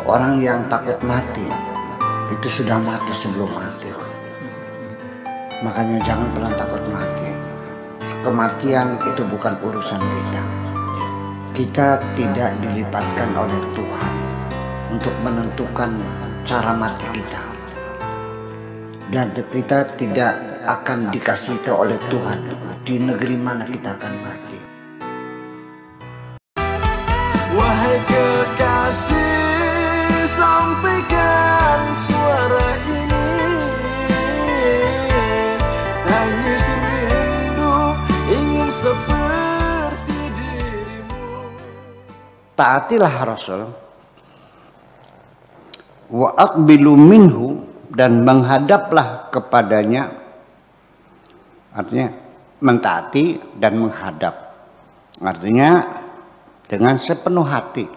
Orang yang takut mati itu sudah mati sebelum mati. Makanya jangan pernah takut mati. Kematian itu bukan urusan kita. Kita tidak dilibatkan oleh Tuhan untuk menentukan cara mati kita. Dan kita tidak akan dikasih tahu oleh Tuhan di negeri mana kita akan mati. Wahai kekasih, sampaikan suara ini. Tangis rindu ingin seperti dirimu. Taatilah Rasul. Wa aqbilu minhu, dan menghadaplah kepadanya. Artinya mentaati dan menghadap. Artinya dengan sepenuh hati.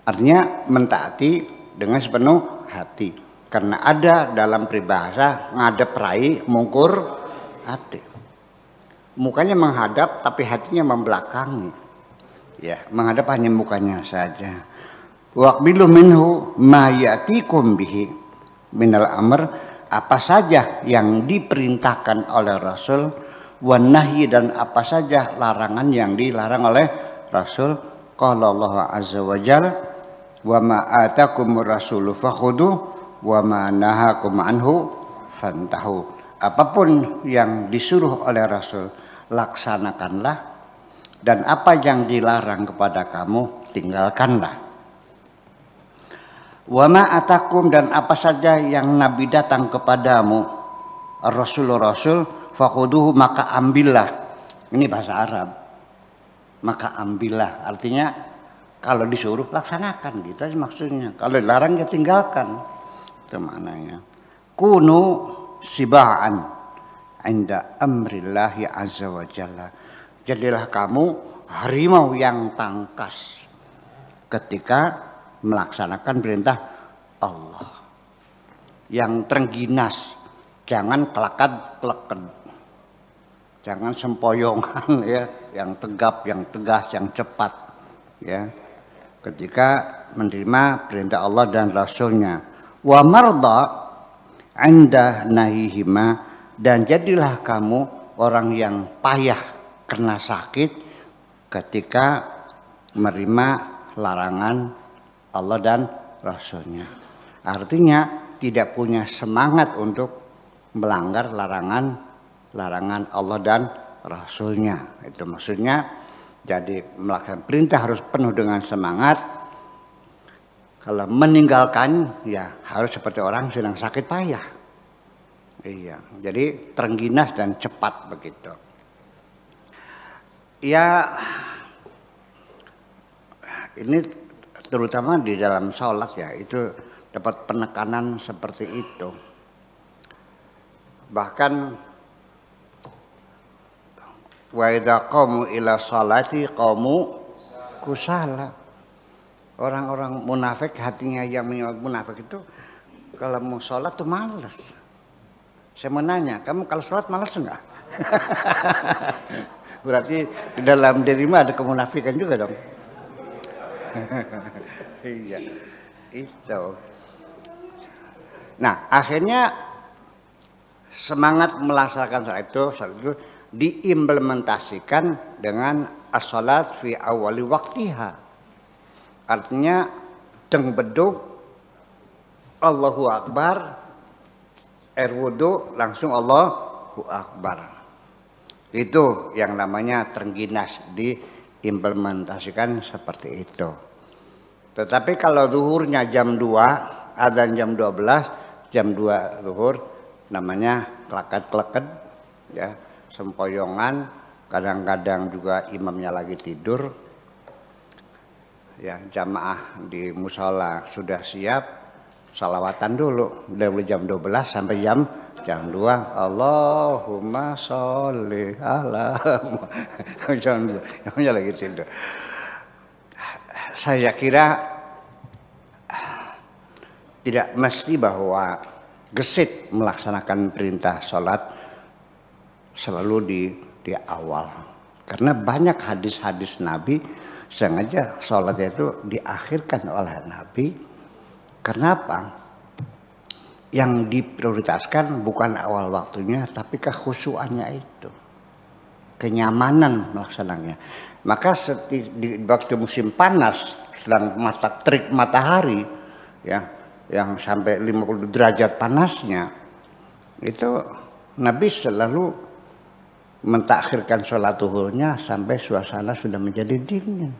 Artinya mentaati dengan sepenuh hati. Karena ada dalam peribahasa ngadep rai mungkur hati. Mukanya menghadap tapi hatinya membelakangi. Ya, menghadap hanya mukanya saja. Waqbilu minhu ma ya'tikum bihi minal amr, apa saja yang diperintahkan oleh Rasul, wan nahyi, dan apa saja larangan yang dilarang oleh Rasul. Qala Allah azza wa jalla, wa ma atakumur rasulu fakhudhu wa ma nahakum anhu fantahu. Apapun yang disuruh oleh Rasul laksanakanlah, dan apa yang dilarang kepada kamu tinggalkanlah. Wa ma atakum, dan apa saja yang Nabi datang kepadamu, Rasul fakhuduhu, maka ambillah. Ini bahasa Arab. Maka ambillah, artinya kalau disuruh laksanakan, gitu aja maksudnya. Kalau dilarang ya tinggalkan. Itu maknanya. Kunu sibaan inda amrillahi azza wa jalla. Jadilah kamu harimau yang tangkas ketika melaksanakan perintah Allah. Yang terengginas, jangan kelakad-keleked, jangan sempoyongan, ya, yang tegap, yang tegas, yang cepat, ya, ketika menerima perintah Allah dan Rasulnya. Wa marda anda nahihima, dan jadilah kamu orang yang payah kena sakit ketika menerima larangan Allah dan Rasulnya. Artinya tidak punya semangat untuk melanggar larangan Allah dan Rasulnya. Itu maksudnya. Jadi melaksanakan perintah harus penuh dengan semangat. Kalau meninggalkan ya harus seperti orang sedang sakit payah. Iya, jadi terengginas dan cepat begitu. Ya, ini terutama di dalam sholat ya, itu dapat penekanan seperti itu. Bahkan wa idza qamu ila sholati qamu kusala. Orang-orang munafik, hatinya yang munafik itu kalau mau sholat tuh malas. Saya mau nanya, kamu kalau sholat malas enggak? Berarti di dalam dirimu ada kemunafikan juga dong. Iya, itu. Nah, akhirnya semangat melaksanakan salat itu diimplementasikan dengan as-salat fi awali waktiha. Artinya deng beduk, Allahu Akbar, air wudu langsung Allahu Akbar. Itu yang namanya terengginas, diimplementasikan seperti itu. Tetapi kalau zuhurnya jam 2, adzan jam 12, jam 2 zuhur, namanya kelakad-keleked, ya, sempoyongan, kadang-kadang juga imamnya lagi tidur. Ya, jamaah di mushola sudah siap, salawatan dulu dari jam 12 sampai jam 2. Allahumma sholli ala jam 2, imamnya lagi tidur. Saya kira tidak mesti bahwa gesit melaksanakan perintah sholat selalu di awal. Karena banyak hadis-hadis Nabi sengaja sholatnya itu diakhirkan oleh Nabi. Kenapa? Yang diprioritaskan bukan awal waktunya, tapi kekhusyuannya itu, kenyamanan melaksananya. Maka di waktu musim panas, sedang terik matahari, ya, yang sampai 50 derajat panasnya, itu Nabi selalu mentakhirkan sholat zuhurnya sampai suasana sudah menjadi dingin.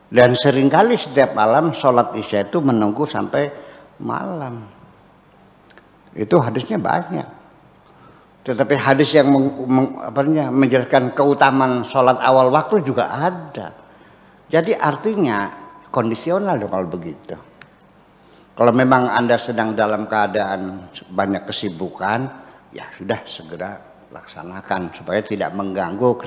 Dan seringkali setiap malam sholat isya itu menunggu sampai malam. Itu hadisnya banyak. Tetapi hadis yang menjelaskan keutamaan sholat awal waktu juga ada. Jadi artinya kondisional dong kalau begitu. Kalau memang Anda sedang dalam keadaan banyak kesibukan, ya sudah segera laksanakan supaya tidak mengganggu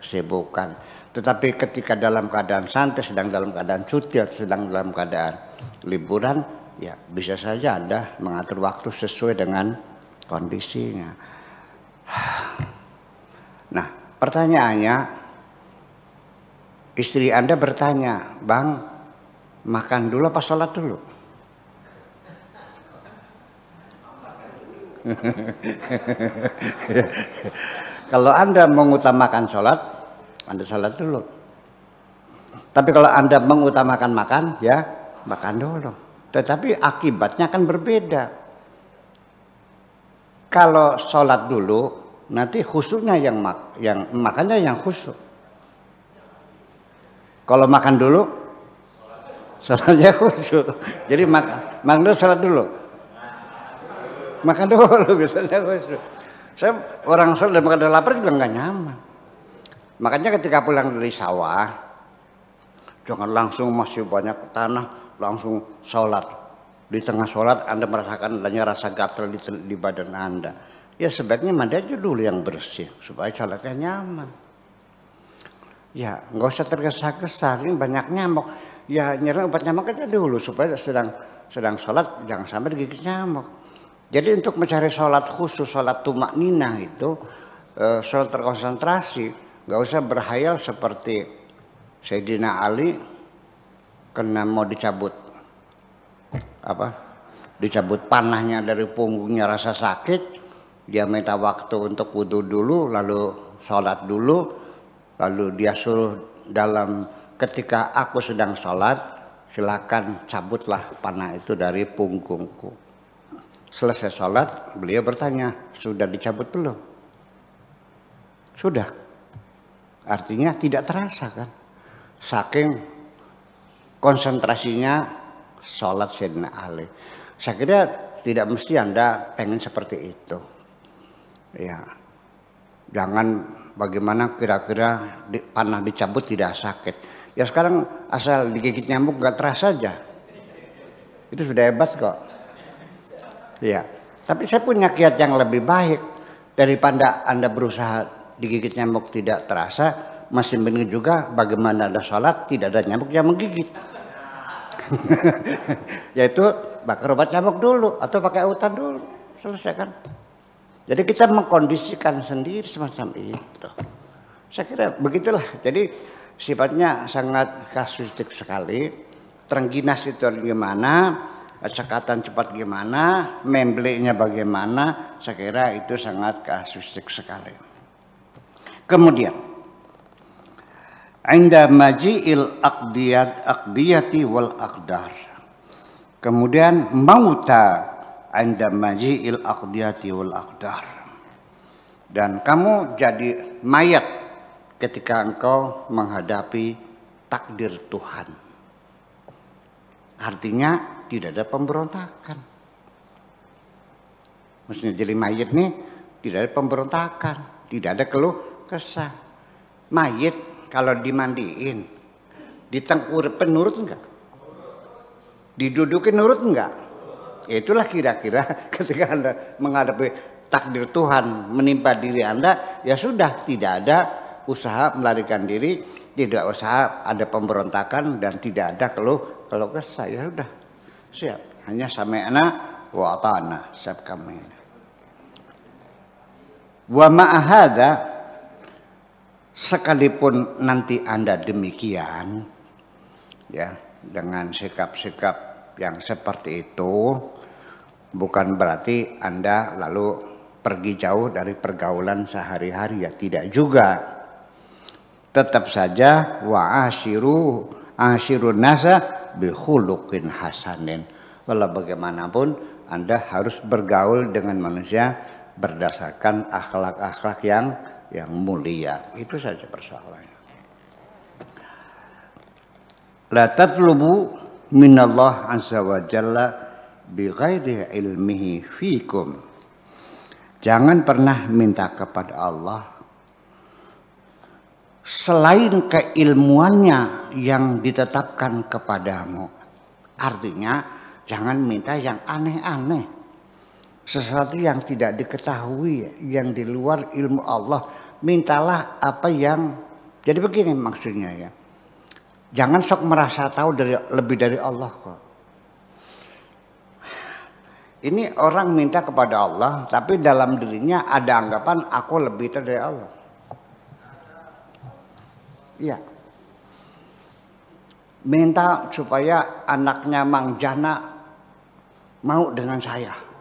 kesibukan. Tetapi ketika dalam keadaan santai, sedang dalam keadaan cuti, sedang dalam keadaan liburan, ya bisa saja Anda mengatur waktu sesuai dengan kondisinya. Nah, pertanyaannya, istri Anda bertanya, "Bang, makan dulu apa sholat dulu?" Kalau Anda mengutamakan sholat, Anda sholat dulu. Tapi kalau Anda mengutamakan makan, ya makan dulu. Tetapi akibatnya akan berbeda. Kalau sholat dulu, nanti khusyuknya yang makannya yang khusyuk. Kalau makan dulu, sholatnya khusyuk. Jadi makan dulu, sholat dulu. Makan dulu, biasanya khusyuk. Saya orang sholat dan makan lapar juga nggak nyaman. Makanya ketika pulang dari sawah, jangan langsung masih banyak tanah, langsung sholat. Di tengah sholat Anda merasakan adanya rasa gatal di badan Anda. Ya sebaiknya mandi aja dulu yang bersih, supaya sholatnya nyaman. Ya nggak usah tergesa-gesa, ini banyak nyamuk. Ya nyerang obat nyamuk aja dulu, supaya sedang sholat jangan sampai digigit nyamuk. Jadi untuk mencari sholat khusus, sholat tumakninah itu, sholat terkonsentrasi, nggak usah berhayal seperti Sayyidina Ali kena mau dicabut panahnya dari punggungnya, rasa sakit, dia minta waktu untuk wudhu dulu, lalu sholat dulu, lalu dia suruh ketika aku sedang sholat, silakan cabutlah panah itu dari punggungku. Selesai sholat, beliau bertanya, sudah dicabut belum? Sudah. Artinya tidak terasa kan? Saking konsentrasinya sholat Sayyidina Ali. Saya kira tidak mesti Anda pengen seperti itu. Ya, jangan bagaimana kira-kira panah dicabut tidak sakit. Ya sekarang asal digigit nyamuk nggak terasa aja. Itu sudah hebat kok. Ya, tapi saya punya kiat yang lebih baik. Daripada Anda berusaha digigit nyamuk tidak terasa, masih mending juga bagaimana Anda sholat tidak ada nyamuk yang menggigit. Yaitu bakar obat nyamuk dulu atau pakai autan dulu, selesai kan. Jadi kita mengkondisikan sendiri semacam itu. Saya kira begitulah. Jadi sifatnya sangat kasuistik sekali. Terengginas itu gimana, cekatan cepat gimana, memblenya bagaimana, saya kira itu sangat kasuistik sekali. Kemudian inda maji'il aqdiyati wal aqdar. Kemudian mauta inda maji'il aqdiyati wal aqdar. Dan kamu jadi mayat ketika engkau menghadapi takdir Tuhan. Artinya tidak ada pemberontakan. Maksudnya jadi mayat nih tidak ada pemberontakan, tidak ada keluh kesah. Mayat kalau dimandiin, ditengkurapin nurut enggak? Didudukin nurut enggak? Ya itulah kira-kira ketika Anda menghadapi takdir Tuhan menimpa diri Anda, ya sudah tidak ada usaha melarikan diri, tidak usaha ada pemberontakan dan tidak ada keluh kesah. Ya sudah siap, hanya sami'na wa ata'na, siap kami. Wa ma'ahada Sekalipun nanti Anda demikian, ya, dengan sikap-sikap yang seperti itu, bukan berarti Anda lalu pergi jauh dari pergaulan sehari-hari, ya, tidak juga. Tetap saja wa asyirun nasa bi khuluqin hasanin. Walau bagaimanapun Anda harus bergaul dengan manusia berdasarkan akhlak-akhlak yang mulia. Itu saja persoalannya. La tatlubu minallah azza wa jalla bi ghairi ilmihi fikum. Jangan pernah minta kepada Allah selain keilmuannya yang ditetapkan kepadamu. Artinya jangan minta yang aneh-aneh, sesuatu yang tidak diketahui, yang di luar ilmu Allah. Mintalah apa yang, jadi begini maksudnya, ya, jangan sok merasa tahu lebih dari Allah kok. Ini orang minta kepada Allah, tapi dalam dirinya ada anggapan aku lebih dari Allah. Iya. Minta supaya anaknya Mang Jana mau dengan saya.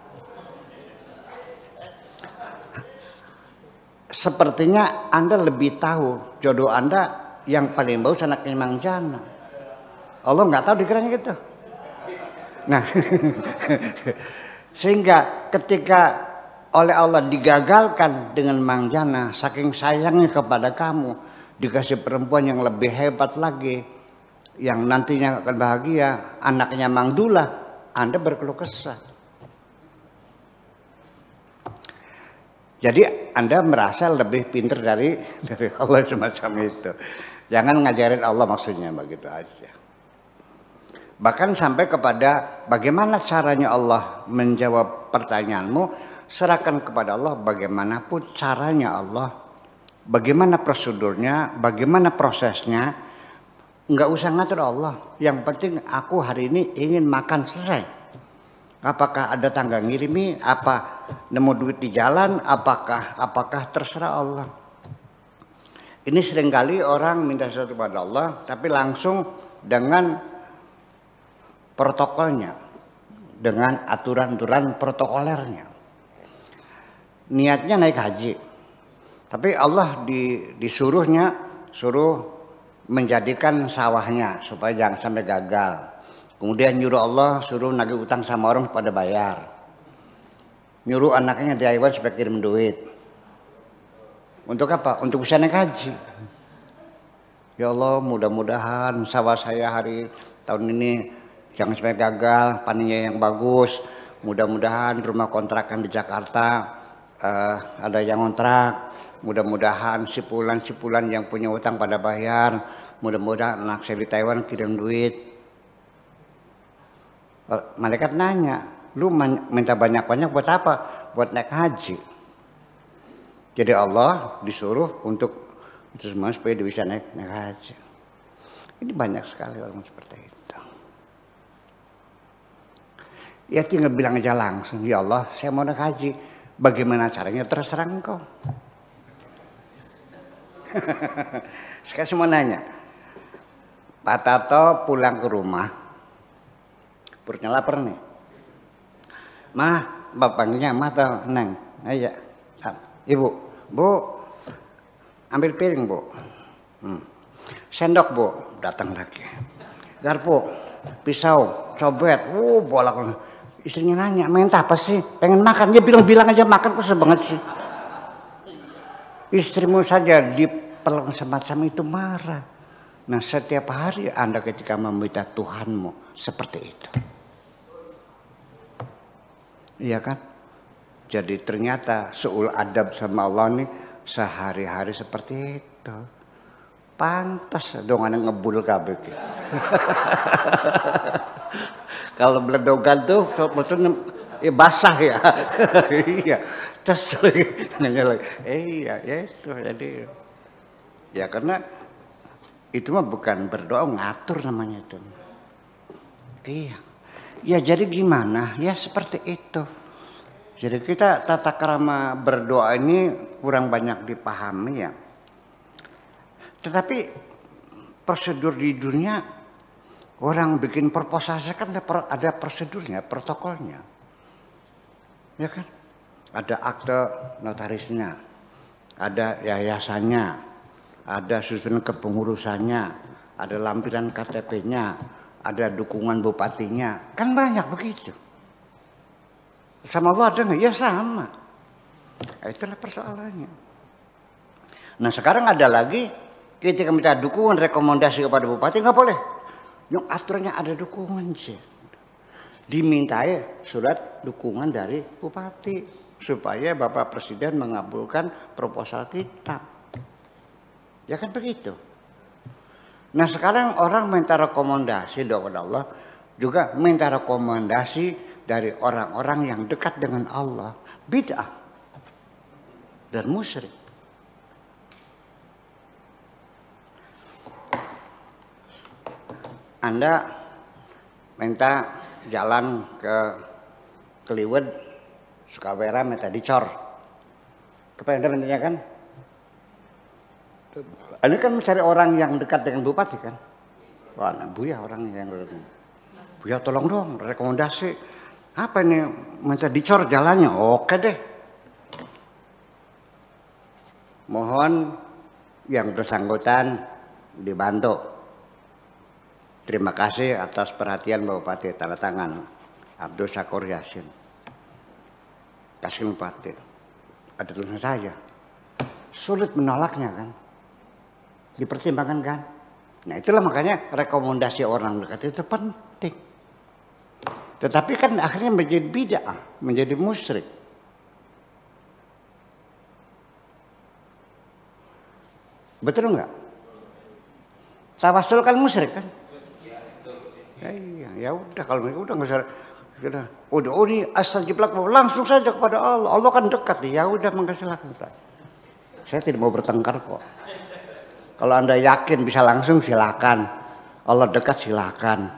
Sepertinya Anda lebih tahu jodoh Anda yang paling bagus anaknya Mang Jana. Allah nggak tahu, dikiranya gitu. Nah, sehingga ketika oleh Allah digagalkan dengan Mang Jana, saking sayangnya kepada kamu, dikasih perempuan yang lebih hebat lagi, yang nantinya akan bahagia, anaknya Mang Dula, Anda berkeluh kesah. Jadi Anda merasa lebih pintar dari Allah semacam itu. Jangan ngajarin Allah, maksudnya begitu aja. Bahkan sampai kepada bagaimana caranya Allah menjawab pertanyaanmu, serahkan kepada Allah bagaimanapun caranya Allah, bagaimana prosedurnya, bagaimana prosesnya, nggak usah ngatur Allah. Yang penting aku hari ini ingin makan, selesai. Apakah ada tangga ngirimi, apa nemu duit di jalan, apakah terserah Allah. Ini seringkali orang minta sesuatu kepada Allah, tapi langsung dengan protokolnya, dengan aturan-aturan protokolernya. Niatnya naik haji, tapi Allah suruh menjadikan sawahnya supaya jangan sampai gagal. Kemudian nyuruh Allah suruh nagih utang sama orang pada bayar. Nyuruh anaknya di Taiwan supaya kirim duit. Untuk apa? Untuk bisa naik haji. Ya Allah, mudah-mudahan sawah saya tahun ini jangan sampai gagal, panennya yang bagus. Mudah-mudahan rumah kontrakan di Jakarta ada yang kontrak. Mudah-mudahan sipulan yang punya utang pada bayar. Mudah-mudahan anak saya di Taiwan kirim duit. Malaikat nanya, lu minta banyak-banyak buat apa? Buat naik haji. Jadi Allah disuruh untuk itu semua supaya dia bisa naik haji. Ini banyak sekali orang seperti itu. Ya tinggal bilang aja langsung, ya Allah saya mau naik haji. Bagaimana caranya terserah engkau. Sekarang semua nanya, Pak Tato pulang ke rumah, perutnya lapar nih. Mah, bapaknya mah atau neng? Ayo, ibu, bu, ambil piring bu. Sendok bu, datang lagi. Garpu, pisau, cobet, bolak. Istrinya nanya, minta apa sih? Pengen makan, dia bilang aja makan, kok banget sih. Istrimu saja diperlakukan semacam itu marah. Nah setiap hari Anda ketika meminta Tuhanmu seperti itu. Iya kan? Jadi ternyata suul adab sama Allah ini sehari-hari seperti itu. Pantas dong anak ngebul kabeh. Kalau beledogan tuh ya basah ya. Iya. Terus nanya lagi. Iya, ya itu jadi. Ya karena itu mah bukan berdoa, ngatur namanya itu. Iya. Ya jadi gimana? Ya seperti itu. Jadi kita tata krama berdoa ini kurang banyak dipahami ya. Tetapi prosedur di dunia, orang bikin proposal kan ada prosedurnya, protokolnya. Ya kan? Ada akte notarisnya, ada yayasannya, ada susunan kepengurusannya, ada lampiran KTP-nya, ada dukungan bupatinya. Kan banyak begitu. Sama Allah ada nggak? Ya sama. Itulah persoalannya. Nah sekarang ada lagi, ketika minta dukungan rekomendasi kepada bupati nggak boleh. Yang aturannya ada dukungan sih. Dimintai surat dukungan dari bupati supaya Bapak Presiden mengabulkan proposal kita. Ya kan begitu. Nah sekarang orang minta rekomendasi kepada Allah, juga minta rekomendasi dari orang-orang yang dekat dengan Allah. Bid'ah dan musyrik. Anda minta jalan ke Keliwed, Sukawera, minta dicor. Kepada Anda mintanya kan? Anda kan mencari orang yang dekat dengan bupati kan? Wah, nah, Buya orang yang Buya tolong dong rekomendasi. Apa ini minta dicor jalannya? Oke deh. Mohon yang bersangkutan dibantu. Terima kasih atas perhatian Bapak Bupati, tanda tangan Abdul Syakur Yasin. Kasih Bupati. Ada tulisan saya. Sulit menolaknya kan? Dipertimbangkan kan? Nah itulah makanya rekomendasi orang dekat itu penting. Tetapi kan akhirnya menjadi bid'ah, menjadi musyrik. Betul enggak? Tawasul kan musyrik kan? Ya udah kalau mereka udah nggak usah, udah ini asal jiplak langsung saja kepada Allah. Allah kan dekat, ya udah silakan. Saya tidak mau bertengkar kok. Kalau Anda yakin bisa langsung silakan. Allah dekat silakan.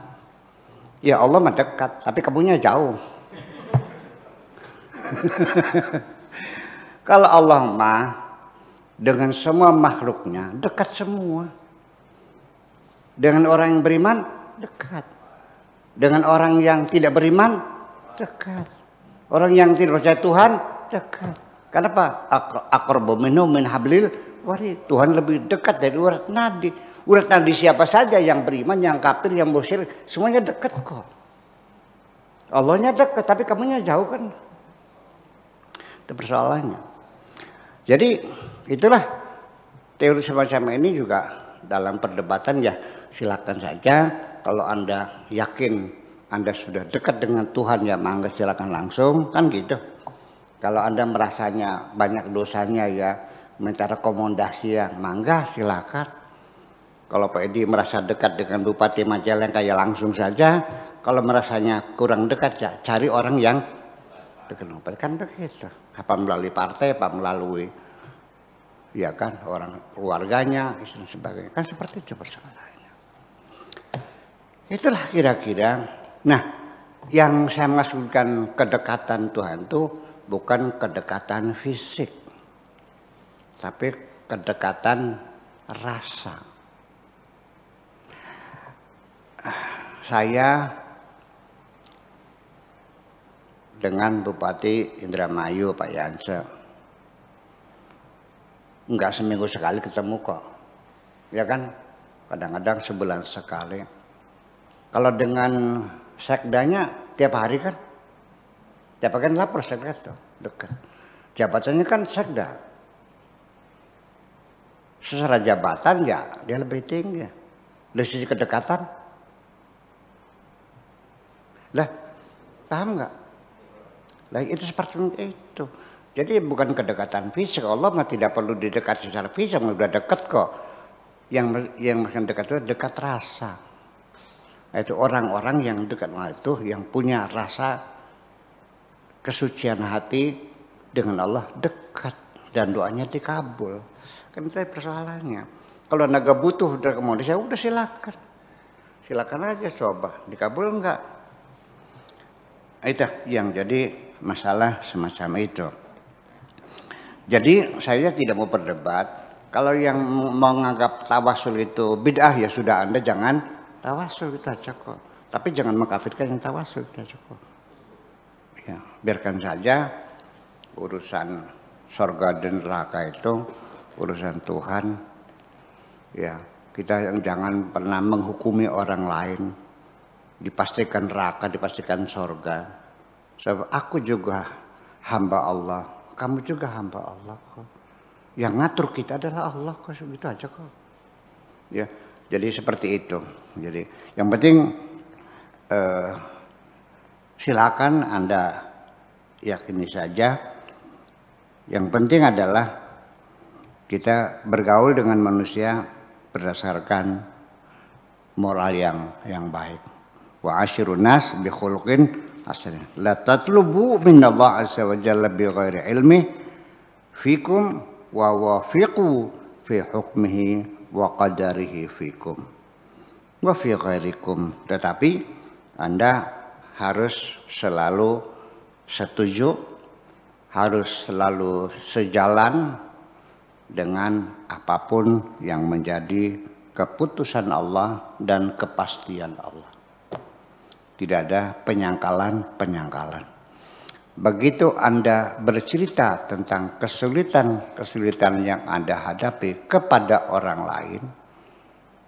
Ya Allah mah dekat, tapi kamunya jauh. Kalau Allah mah dengan semua makhluknya dekat semua. Dengan orang yang beriman dekat. Dengan orang yang tidak beriman dekat. Orang yang tidak percaya Tuhan dekat. Kenapa? Aqrabu minhu min hablil warid. Tuhan lebih dekat dari urat nadi. Urat nadi siapa saja yang beriman, yang kafir, yang musyrik, semuanya dekat kok. Allahnya dekat, tapi kamunya jauh kan. Itu persoalannya. Jadi itulah teori semacam ini juga dalam perdebatan ya silakan saja. Kalau Anda yakin Anda sudah dekat dengan Tuhan ya mangga silakan langsung kan gitu. Kalau Anda merasanya banyak dosanya ya minta rekomendasi ya mangga silakan. Kalau Pak Edi merasa dekat dengan Bupati Majalengka ya langsung saja. Kalau merasanya kurang dekat ya cari orang yang dekat. Kan begitu. Apa melalui partai, apa melalui ya kan orang keluarganya, dan sebagainya. Kan seperti itu persoalannya. Itulah kira-kira. Nah, yang saya maksudkan kedekatan Tuhan itu bukan kedekatan fisik, tapi kedekatan rasa. Saya dengan Bupati Indramayu Pak Yanse enggak seminggu sekali ketemu kok, ya kan? Kadang-kadang sebulan sekali. Kalau dengan sekdanya tiap hari kan, tiap hari kan lapor sekda tuh dekat. Jabatannya kan sekda. Secara jabatan ya dia lebih tinggi. Dari sisi kedekatan. Lah, paham nggak? Lah itu seperti itu. Jadi bukan kedekatan fisik. Allah mah tidak perlu didekati secara fisik, sudah dekat kok. Yang maksud dekat itu dekat rasa. Itu orang-orang yang dekat itu yang punya rasa kesucian hati dengan Allah dekat dan doanya dikabul. Kan itu persoalannya. Kalau Anda gak butuh rekomendasi, udah silakan. Silakan aja coba, dikabul enggak? Itu yang jadi masalah semacam itu. Jadi saya tidak mau berdebat Kalau yang menganggap tawasul itu bid'ah ya sudah, Anda jangan tawasul, kita cukup. Tapi jangan mengkafirkan yang tawasul, kita cukup. Ya, biarkan saja urusan surga dan neraka itu urusan Tuhan. Ya, kita yang jangan pernah menghukumi orang lain. Dipastikan neraka, dipastikan surga. Sebab aku juga hamba Allah, kamu juga hamba Allah kok. Yang ngatur kita adalah Allah kok, begitu aja kok. Ya, jadi seperti itu. Jadi yang penting silakan Anda yakini saja. Yang penting adalah kita bergaul dengan manusia berdasarkan moral yang baik. Wa asyirun nas bi khuluqin hasan. La tatlubu minallah azza wa jalla bi ghairi ilmi fikum wa wafiqu fi hukmihi wa qadarihi fikum wa fi ghairikum. Tetapi Anda harus selalu setuju, harus selalu sejalan dengan apapun yang menjadi keputusan Allah dan kepastian Allah. Tidak ada penyangkalan. Begitu Anda bercerita tentang kesulitan yang Anda hadapi kepada orang lain,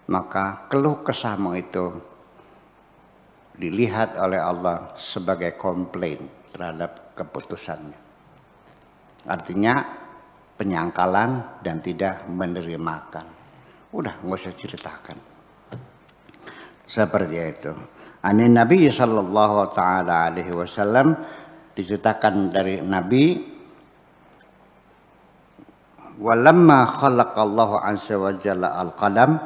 maka keluh kesahmu itu dilihat oleh Allah sebagai komplain terhadap keputusannya. Artinya penyangkalan dan tidak menerimakan. Udah, nggak usah ceritakan. Seperti itu. Ani Nabi sallallahu taala alaihi wasallam, diceritakan dari Nabi, walamma khalaqallahu azza wa jalla al-qalam,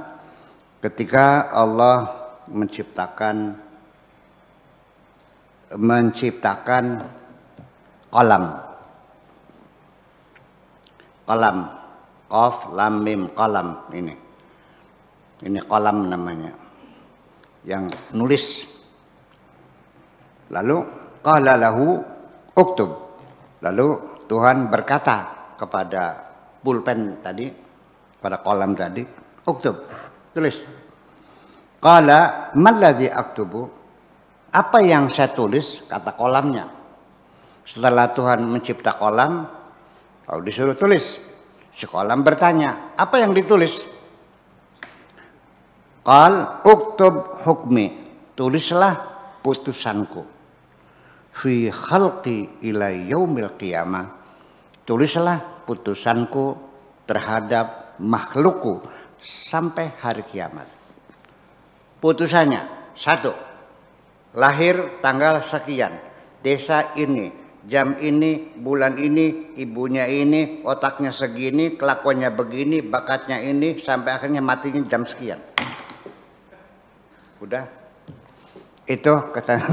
ketika Allah menciptakan qalam. Qalam, qaf lam mim qalam, ini qalam namanya, yang nulis. Lalu qala lahu uktub, lalu Tuhan berkata kepada pulpen tadi, pada qalam tadi, uktub, tulis. Qala malladzi aktubu, apa yang saya tulis, kata qalamnya. Setelah Tuhan mencipta qalam, lalu disuruh tulis. Si qalam bertanya, apa yang ditulis? Qal uktub hukmi, tulislah putusanku. Fi khalqi ila yaumil qiyamah, tulislah putusanku terhadap makhlukku sampai hari kiamat. Putusannya, 1, lahir tanggal sekian, desa ini, jam ini, bulan ini, ibunya ini, otaknya segini, kelakuannya begini, bakatnya ini, sampai akhirnya matinya jam sekian. Udah, itu kata.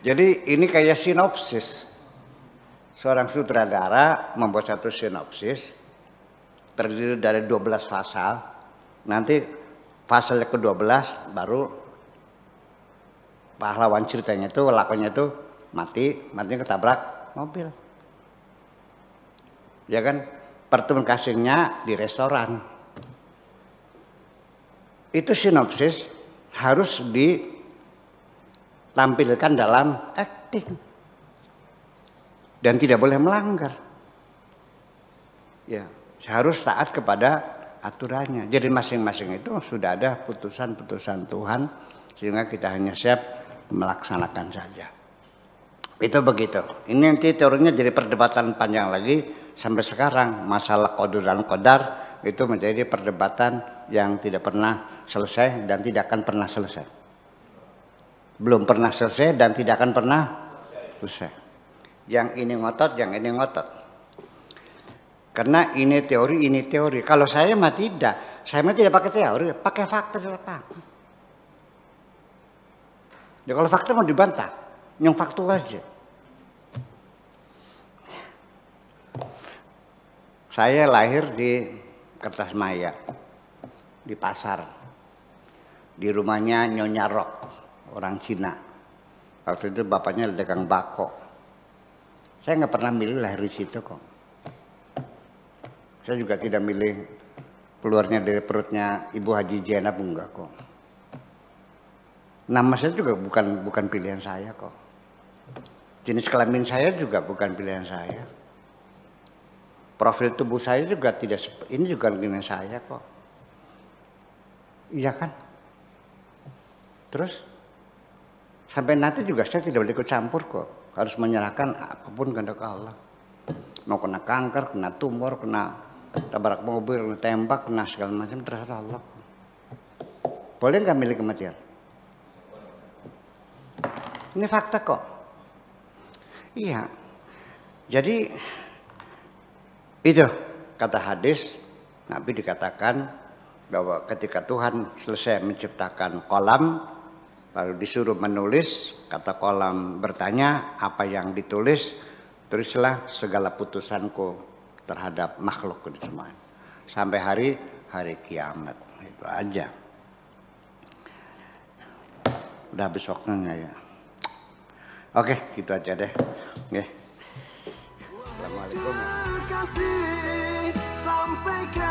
Jadi ini kayak sinopsis. Seorang sutradara membuat satu sinopsis terdiri dari 12 pasal. Nanti pasal ke-12 baru pahlawan ceritanya itu, lakonnya itu matinya ketabrak mobil. Ya kan, pertemuan kasihnya di restoran. Itu sinopsis harus ditampilkan dalam acting dan tidak boleh melanggar. Ya, harus taat kepada aturannya. Jadi masing-masing itu sudah ada putusan-putusan Tuhan, sehingga kita hanya siap melaksanakan saja. Itu begitu. Ini nanti teorinya jadi perdebatan panjang lagi sampai sekarang. Masalah qadar dan qadar itu menjadi perdebatan yang tidak pernah selesai dan tidak akan pernah selesai. Belum pernah selesai dan tidak akan pernah selesai. Yang ini ngotot, yang ini ngotot. Karena ini teori. Kalau saya mah tidak. Saya mah tidak pakai teori, pakai fakta di lapangan. Ya, kalau fakta mau dibantah, yang faktual aja. Saya lahir di Kertasmaya, di pasar. Di rumahnya Nyonya Rok, orang Cina. Waktu itu bapaknya dagang bako. Saya nggak pernah milih lahir di situ kok. Saya juga tidak milih keluarnya dari perutnya Ibu Haji Zainab, enggak kok. Nama saya juga bukan pilihan saya kok. Jenis kelamin saya juga bukan pilihan saya. Profil tubuh saya juga tidak, ini juga pilihan saya kok. Iya kan? Terus sampai nanti juga saya tidak boleh ikut campur kok. Harus menyerahkan apapun kehendak Allah. Mau kena kanker, kena tumor, kena tabrak mobil, kena tembak, kena segala macam, terserah Allah. Boleh nggak milih kematian? Ini fakta kok. Iya. Jadi itu kata hadis, Nabi dikatakan bahwa ketika Tuhan selesai menciptakan kolam, lalu disuruh menulis, kata kolam bertanya, apa yang ditulis? Tulislah segala putusanku terhadap makhluk di semuanya. Sampai hari kiamat. Itu aja. Udah habis waktunya ya. Oke, gitu aja deh. Assalamualaikum. Terima kasih, sampaikan